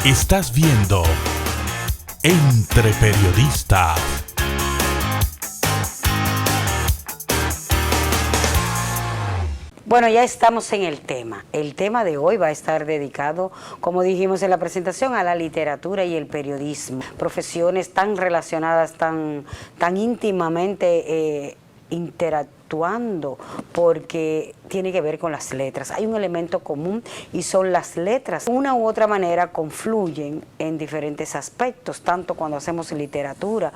Estás viendo Entre Periodistas. Bueno, ya estamos en el tema. El tema de hoy va a estar dedicado, como dijimos en la presentación, a la literatura y el periodismo. Profesiones tan relacionadas, tan íntimamente interactuando, porque tiene que ver con las letras. Hay un elemento común y son las letras. De una u otra manera confluyen en diferentes aspectos, tanto cuando hacemos literatura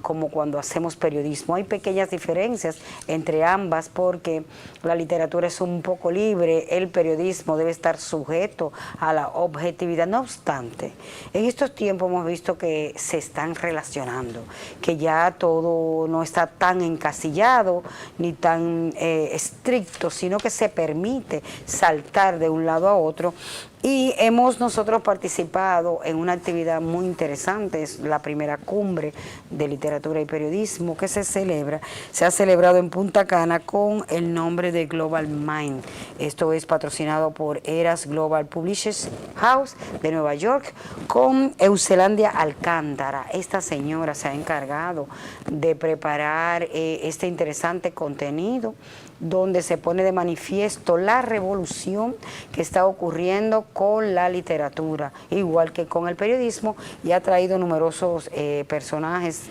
como cuando hacemos periodismo. Hay pequeñas diferencias entre ambas porque la literatura es un poco libre, el periodismo debe estar sujeto a la objetividad. No obstante, en estos tiempos hemos visto que se están relacionando, que ya todo no está tan encasillado ni tan estricto, sino que se permite saltar de un lado a otro. Y hemos nosotros participado en una actividad muy interesante, es la primera cumbre de literatura y periodismo que se ha celebrado en Punta Cana con el nombre de Global Mind. Esto es patrocinado por Eras Global Publishers House de Nueva York con Euselandia Alcántara. Esta señora se ha encargado de preparar este interesante contenido donde se pone de manifiesto la revolución que está ocurriendo con la literatura, igual que con el periodismo, y ha traído numerosos personajes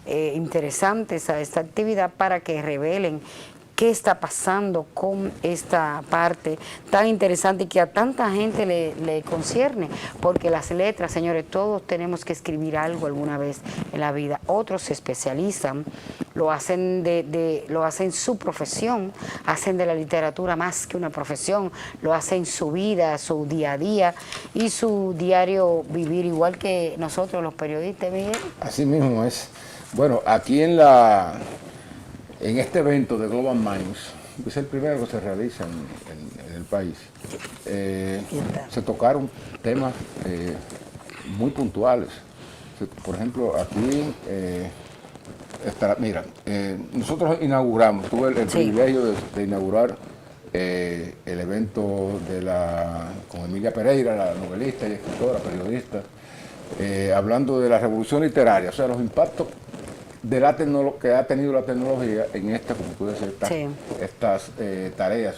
interesantes a esta actividad para que revelen qué está pasando con esta parte tan interesante y que a tanta gente le concierne, porque las letras, señores, todos tenemos que escribir algo alguna vez en la vida. Otros se especializan, lo hacen lo hacen su profesión, hacen de la literatura más que una profesión, lo hacen su vida, su día a día y su diario vivir, igual que nosotros los periodistas, Miguel. Así mismo es. Bueno, aquí en este evento de Global Minds, que es el primero que se realiza en el país, se tocaron temas muy puntuales. Por ejemplo, aquí, nosotros inauguramos, tuve el privilegio de inaugurar el evento con Emilia Pereira, la novelista y escritora, periodista, hablando de la revolución literaria, o sea, los impactos de que ha tenido la tecnología en como tú decías, estas tareas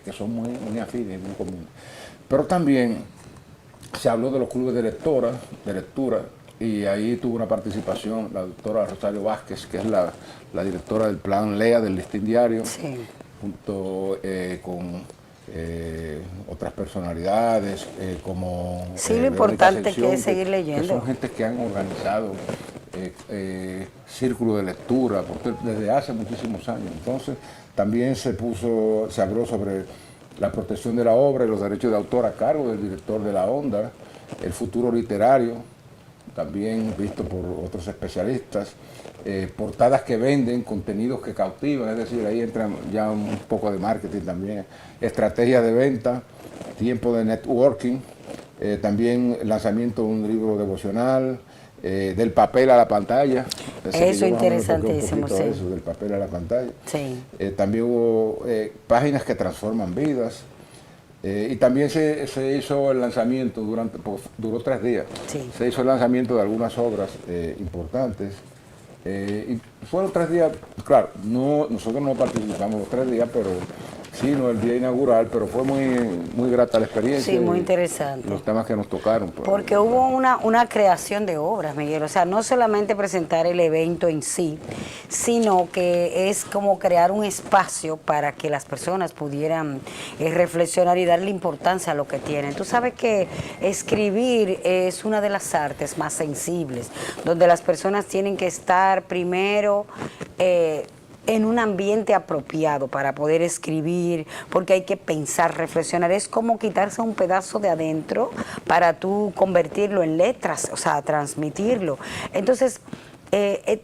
que son muy afines, muy comunes. Pero también se habló de los clubes de lectura, y ahí tuvo una participación la doctora Rosario Vázquez, que es la directora del Plan LEA del Listín Diario, junto con otras personalidades como lo importante que es seguir leyendo, que son gente que han organizado círculo de lectura desde hace muchísimos años. Entonces también se habló sobre la protección de la obra y los derechos de autor a cargo del director de la Onda, el futuro literario, también visto por otros especialistas, portadas que venden, contenidos que cautivan, es decir, ahí entra ya un poco de marketing también, estrategias de venta, tiempo de networking, también el lanzamiento de un libro devocional, del papel a la pantalla. Eso es interesantísimo, sí. Eso, del papel a la pantalla. Sí. También hubo páginas que transforman vidas. Y también se hizo el lanzamiento, duró 3 días, se hizo el lanzamiento de algunas obras importantes. Y fueron 3 días, claro, nosotros no participamos los 3 días, pero sino el día inaugural, pero fue muy grata la experiencia. Sí, muy interesante. Los temas que nos tocaron. Porque hubo una creación de obras, Miguel. O sea, no solamente presentar el evento en sí, sino que es como crear un espacio para que las personas pudieran reflexionar y darle importancia a lo que tienen. Tú sabes que escribir es una de las artes más sensibles, donde las personas tienen que estar primero en un ambiente apropiado para poder escribir, porque hay que pensar, reflexionar. Es como quitarse un pedazo de adentro para tú convertirlo en letras, o sea, transmitirlo. Entonces,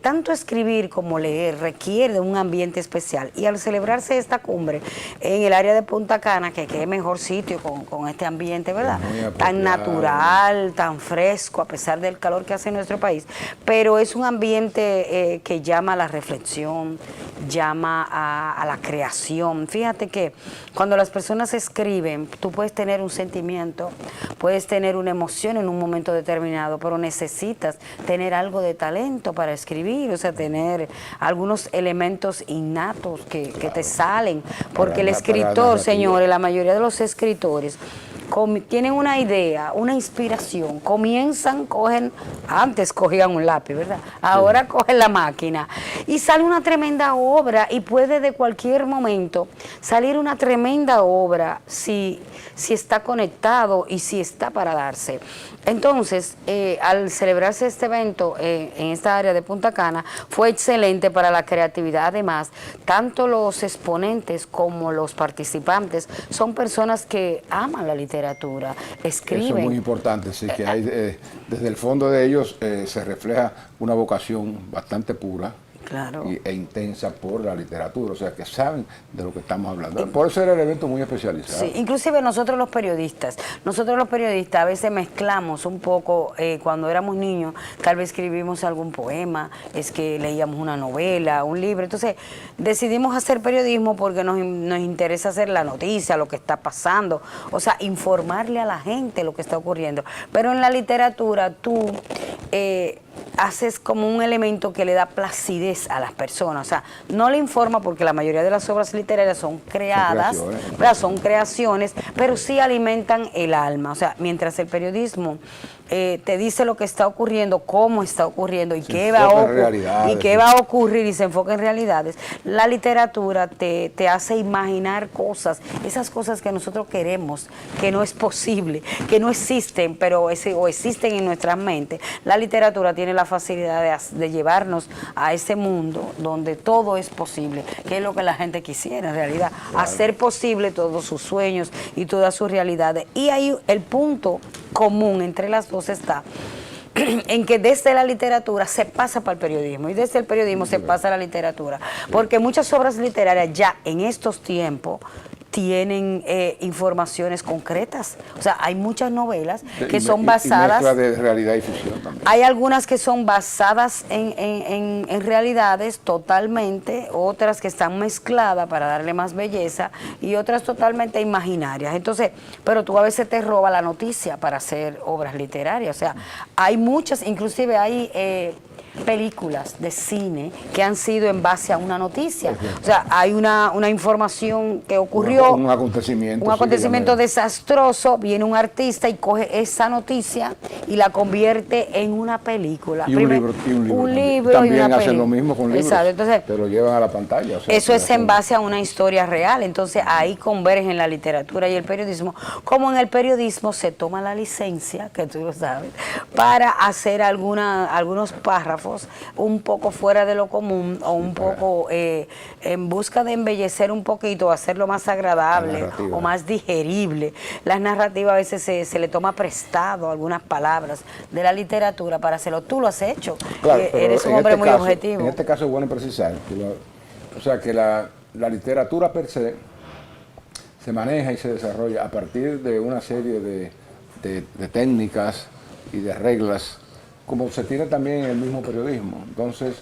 tanto escribir como leer requiere de un ambiente especial, y al celebrarse esta cumbre en el área de Punta Cana, que qué mejor sitio con este ambiente, ¿verdad? Tan natural, tan fresco, a pesar del calor que hace en nuestro país, pero es un ambiente que llama a la reflexión, llama a la creación. Fíjate que cuando las personas escriben, tú puedes tener un sentimiento, puedes tener una emoción en un momento determinado, pero necesitas tener algo de talento para escribir, o sea, tener algunos elementos innatos que te salen, porque el escritor, señores, la mayoría de los escritores tienen una idea, una inspiración, antes cogían un lápiz, ¿verdad? Ahora sí, cogen la máquina y sale una tremenda obra, y puede de cualquier momento salir una tremenda obra si está conectado y si está para darse. Entonces, al celebrarse este evento en esta área de Punta Cana, fue excelente para la creatividad. Además, tanto los exponentes como los participantes son personas que aman la literatura, escriben. Eso es muy importante, sí, que hay, desde el fondo de ellos se refleja una vocación bastante pura. Claro. E intensa por la literatura, o sea, que saben de lo que estamos hablando. Por eso era el evento muy especializado. Sí, inclusive nosotros los periodistas a veces mezclamos un poco, cuando éramos niños, tal vez escribimos algún poema, es que leíamos una novela, un libro, entonces decidimos hacer periodismo porque nos interesa hacer la noticia, lo que está pasando, o sea, informarle a la gente lo que está ocurriendo. Pero en la literatura tú haces como un elemento que le da placidez a las personas, o sea, no le informa, porque la mayoría de las obras literarias son creadas, son creaciones, pero sí alimentan el alma, o sea, mientras el periodismo te dice lo que está ocurriendo, cómo está ocurriendo y qué va a ocurrir y se enfoca en realidades, la literatura te hace imaginar cosas, esas cosas que nosotros queremos, que no es posible, que no existen, pero o existen en nuestras mentes. La literatura tiene la facilidad de llevarnos a ese mundo donde todo es posible, que es lo que la gente quisiera en realidad, hacer posible todos sus sueños y todas sus realidades. Y ahí el punto común entre las dos está en que desde la literatura se pasa para el periodismo y desde el periodismo se pasa a la literatura, porque muchas obras literarias ya en estos tiempos tienen informaciones concretas, o sea, hay muchas novelas que son basadas... Y mezcla de realidad y ficción también. Hay algunas que son basadas en realidades totalmente, otras que están mezcladas para darle más belleza y otras totalmente imaginarias. Entonces, pero tú a veces te robas la noticia para hacer obras literarias, o sea, hay muchas, inclusive hay... películas de cine que han sido en base a una noticia, o sea, hay una información que ocurrió, un acontecimiento desastroso, viene un artista y coge esa noticia y la convierte en una película. Y un libro también y una hacen lo mismo con libros. Exacto. Entonces, te lo llevan a la pantalla, o sea, eso es en base a una historia real. Entonces ahí convergen la literatura y el periodismo, como en el periodismo se toma la licencia, que tú lo sabes, para hacer algunos párrafos un poco fuera de lo común o un poco en busca de embellecer un poquito, hacerlo más agradable o más digerible. Las narrativas a veces se le toma prestado algunas palabras de la literatura para hacerlo. Tú lo has hecho, claro, eres un hombre muy objetivo. En este caso es bueno precisar, o sea, que la literatura per se se maneja y se desarrolla a partir de una serie de técnicas y de reglas, como se tiene también en el mismo periodismo. Entonces,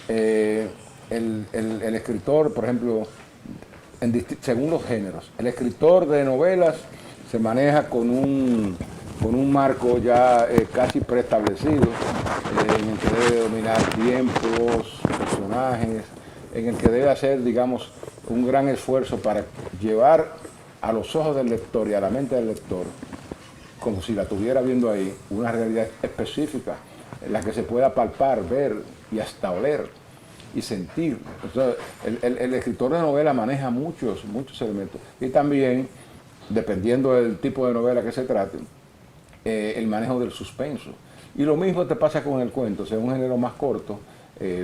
el escritor, por ejemplo, según los géneros, el escritor de novelas se maneja con un marco ya casi preestablecido, en el que debe dominar tiempos, personajes, en el que debe hacer, digamos, un gran esfuerzo para llevar a los ojos del lector y a la mente del lector, como si la estuviera viendo ahí, una realidad específica en la que se pueda palpar, ver y hasta oler y sentir. Entonces, el escritor de novela maneja muchos elementos. Y también, dependiendo del tipo de novela que se trate, el manejo del suspenso. Y lo mismo te pasa con el cuento, o sea, un género más corto,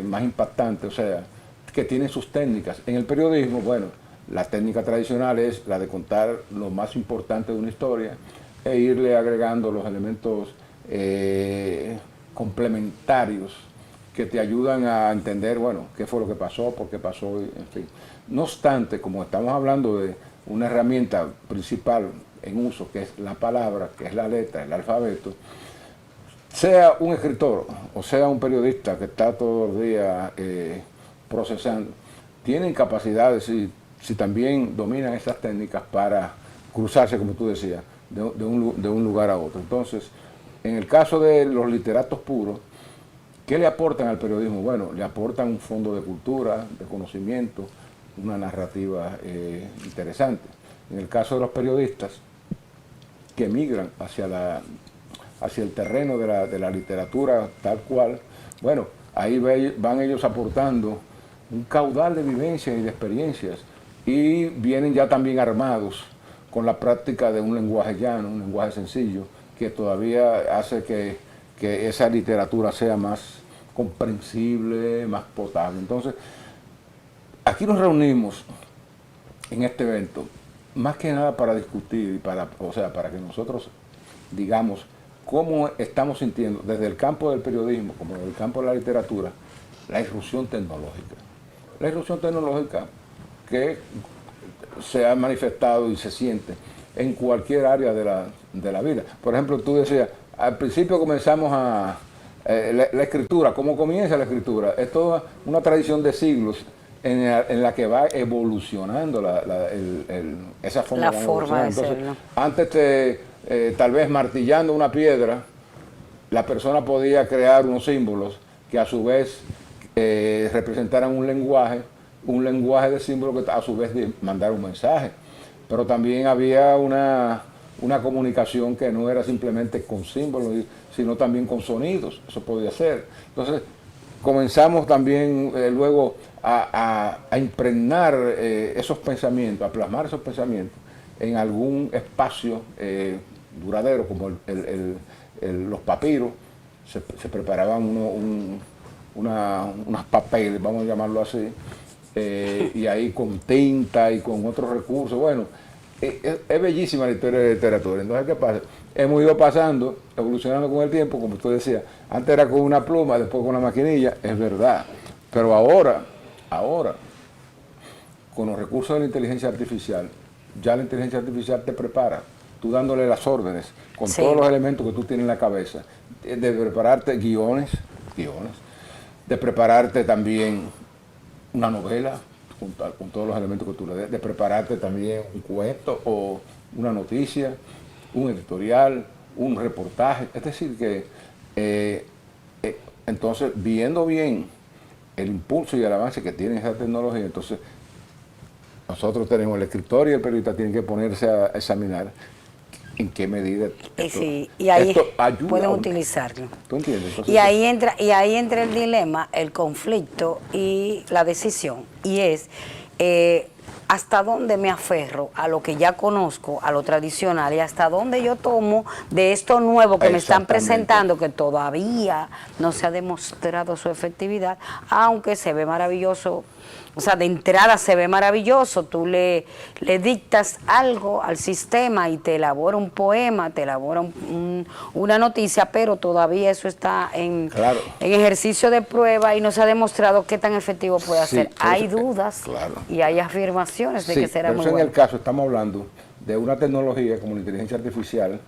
más impactante, o sea, que tiene sus técnicas. En el periodismo, bueno, la técnica tradicional es la de contar lo más importante de una historia e irle agregando los elementos complementarios que te ayudan a entender, bueno, qué fue lo que pasó, por qué pasó, en fin. No obstante, como estamos hablando de una herramienta principal en uso, que es la palabra, que es la letra, el alfabeto, sea un escritor o sea un periodista que está todos los días procesando, tienen capacidades, si también dominan esas técnicas para cruzarse, como tú decías, de un lugar a otro. Entonces, en el caso de los literatos puros, ¿qué le aportan al periodismo? Bueno, le aportan un fondo de cultura, de conocimiento, una narrativa interesante. En el caso de los periodistas que migran hacia el terreno de la literatura tal cual, bueno, ahí van ellos aportando un caudal de vivencias y de experiencias y vienen ya también armados con la práctica de un lenguaje llano, un lenguaje sencillo, que todavía hace que esa literatura sea más comprensible, más potable. Entonces, aquí nos reunimos en este evento, más que nada para discutir, para que nosotros digamos cómo estamos sintiendo desde el campo del periodismo, como desde el campo de la literatura, la irrupción tecnológica. La irrupción tecnológica que se ha manifestado y se siente en cualquier área de la vida. Por ejemplo, tú decías, al principio comenzamos la escritura. ¿Cómo comienza la escritura? Es toda una tradición de siglos en la que va evolucionando esa forma de forma de Entonces, serlo. antes tal vez martillando una piedra, la persona podía crear unos símbolos que a su vez representaran un lenguaje de símbolos que a su vez mandara un mensaje. Pero también había una comunicación que no era simplemente con símbolos, sino también con sonidos. Eso podía ser. Entonces, comenzamos también luego a impregnar esos pensamientos, a plasmar esos pensamientos en algún espacio duradero, como los papiros. Se preparaban unos papeles, vamos a llamarlo así, y ahí con tinta y con otros recursos. Bueno, es bellísima la historia de la literatura. Entonces, ¿qué pasa? Hemos ido pasando, evolucionando con el tiempo, como tú decías. Antes era con una pluma, después con una maquinilla, es verdad. Pero ahora, con los recursos de la inteligencia artificial, ya la inteligencia artificial te prepara, tú dándole las órdenes, con todos los elementos que tú tienes en la cabeza, de prepararte guiones, de prepararte también una novela, con todos los elementos que tú le des, de prepararte también un cuento o una noticia, un editorial, un reportaje. Es decir, que entonces, viendo bien el impulso y el avance que tiene esa tecnología, entonces nosotros tenemos, el escritor y el periodista tienen que ponerse a examinar en qué medida y ahí esto ayuda pueden utilizarlo. ¿Tú entiendes? Entonces, Y ahí entra el dilema, el conflicto y la decisión. Y es hasta dónde me aferro a lo que ya conozco, a lo tradicional, y hasta dónde yo tomo de esto nuevo que me están presentando, que todavía no se ha demostrado su efectividad, aunque se ve maravilloso. O sea, de entrada se ve maravilloso, tú le dictas algo al sistema y te elabora un poema, te elabora una noticia, pero todavía eso está en ejercicio de prueba y no se ha demostrado qué tan efectivo puede ser. Hay dudas y hay afirmaciones de que será muy bueno. En el caso estamos hablando de una tecnología como la inteligencia artificial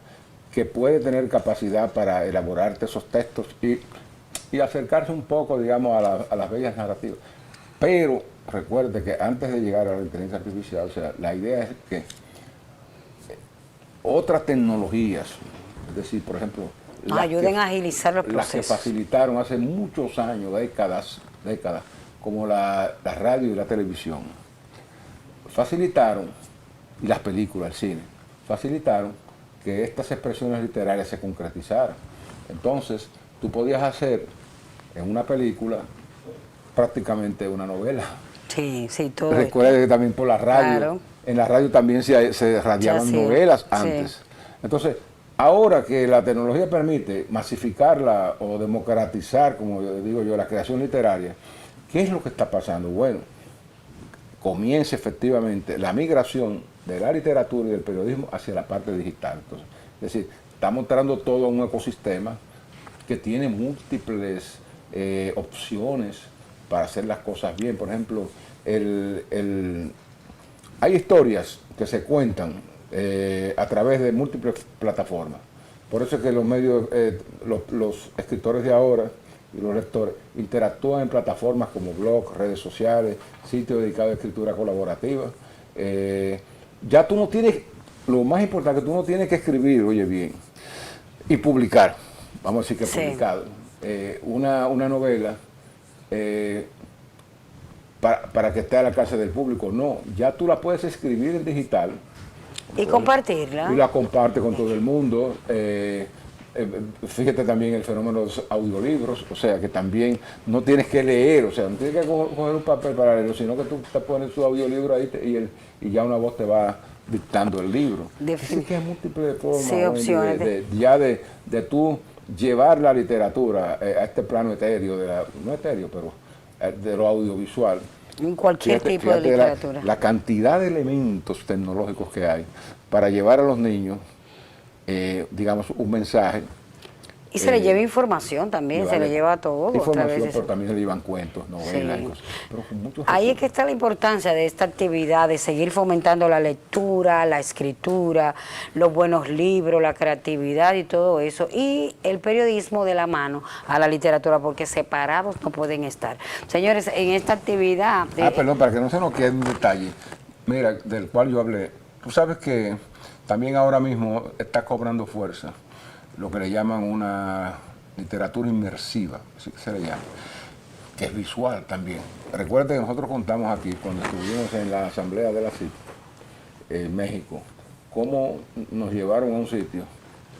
que puede tener capacidad para elaborarte esos textos y acercarse un poco, digamos, a las bellas narrativas. Pero recuerde que antes de llegar a la inteligencia artificial, o sea, la idea es que otras tecnologías, es decir, por ejemplo, ayuden a agilizar los procesos. Las que facilitaron hace muchos años, décadas, como la radio y la televisión, facilitaron, y las películas, el cine, facilitaron que estas expresiones literarias se concretizaran. Entonces, tú podías hacer en una película prácticamente una novela. Sí, todo. Recuerda que también por la radio, en la radio también se radiaban novelas antes. Sí. Entonces, ahora que la tecnología permite masificarla o democratizar, como digo yo, la creación literaria, ¿qué es lo que está pasando? Bueno, comienza efectivamente la migración de la literatura y del periodismo hacia la parte digital. Entonces, es decir, estamos entrando todo a un ecosistema que tiene múltiples opciones para hacer las cosas bien. Por ejemplo, hay historias que se cuentan a través de múltiples plataformas. Por eso es que los medios, los escritores de ahora y los lectores interactúan en plataformas como blogs, redes sociales, sitios dedicados a escritura colaborativa. Ya tú no tienes, lo más importante, tú no tienes que escribir, oye bien, y publicar, vamos a decir que publicado, una novela para que esté al alcance del público. No, ya tú la puedes escribir en digital. Y compartirla. Y la comparte con todo el mundo. Fíjate también el fenómeno de los audiolibros, o sea que también no tienes que leer, o sea, no tienes que coger un papel para leerlo, sino que tú te pones su audiolibro ahí y ya una voz te va dictando el libro. Así que hay múltiples formas, sí, opciones de tú llevar la literatura a este plano etéreo, no etéreo, pero de lo audiovisual. En cualquier tipo de literatura. La cantidad de elementos tecnológicos que hay para llevar a los niños, digamos, un mensaje. Y se le lleva información también, se le lleva todo. Información, pero también se le llevan cuentos, novelas, cosas. Pero con muchos ahí es que está la importancia de esta actividad, de seguir fomentando la lectura, la escritura, los buenos libros, la creatividad y todo eso. Y el periodismo de la mano a la literatura, porque separados no pueden estar. Señores, en esta actividad... perdón, para que no se nos quede un detalle, mira, del cual yo hablé. Tú sabes que también ahora mismo está cobrando fuerza lo que le llaman una literatura inmersiva, así que se le llama, que es visual también. Recuerda que nosotros contamos aquí, cuando estuvimos en la asamblea de la CIP, en México, cómo nos llevaron a un sitio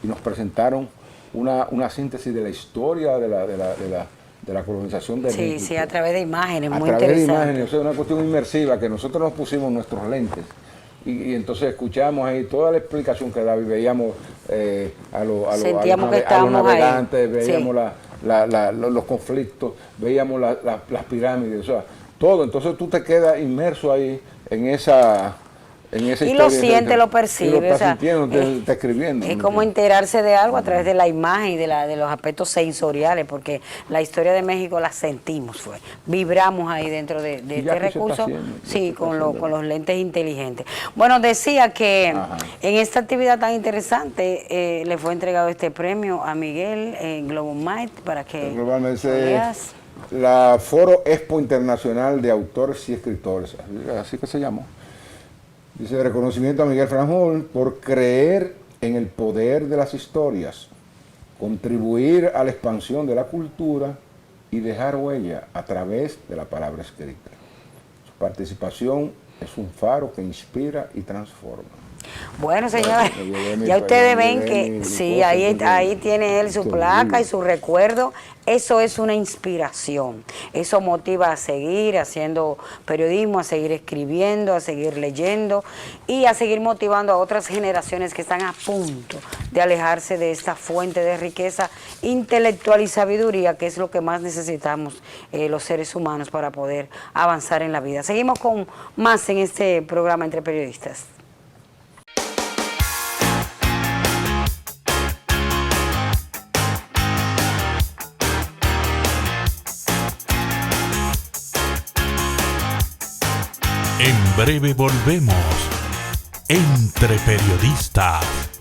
y nos presentaron una síntesis de la historia de la colonización de México. Sí, a través de imágenes, muy interesante. A través de imágenes, o sea, una cuestión inmersiva, que nosotros nos pusimos nuestros lentes y entonces escuchamos ahí toda la explicación que daba y veíamos a los navegantes, veíamos los conflictos, veíamos las pirámides, o sea, todo. Entonces tú te quedas inmerso ahí en esa historia. Y lo siente, lo percibe. Y lo estás sintiendo, está escribiendo. Es como enterarse de algo a través de la imagen y de los aspectos sensoriales, porque la historia de México la sentimos, vibramos ahí dentro de este recurso, con los lentes inteligentes. Bueno, decía que en esta actividad tan interesante le fue entregado este premio a Miguel en Global Mind para que veas. La Foro Expo Internacional de Autores y Escritores, así que se llamó. Dice, reconocimiento a Miguel Franjul por creer en el poder de las historias, contribuir a la expansión de la cultura y dejar huella a través de la palabra escrita. Su participación es un faro que inspira y transforma. Bueno, señores, ya ustedes ven que sí, ahí tiene él su placa y su recuerdo. Eso es una inspiración. Eso motiva a seguir haciendo periodismo, a seguir escribiendo, a seguir leyendo y a seguir motivando a otras generaciones que están a punto de alejarse de esta fuente de riqueza intelectual y sabiduría, que es lo que más necesitamos los seres humanos para poder avanzar en la vida. Seguimos con más en este programa Entre Periodistas. En breve volvemos. Entre Periodistas.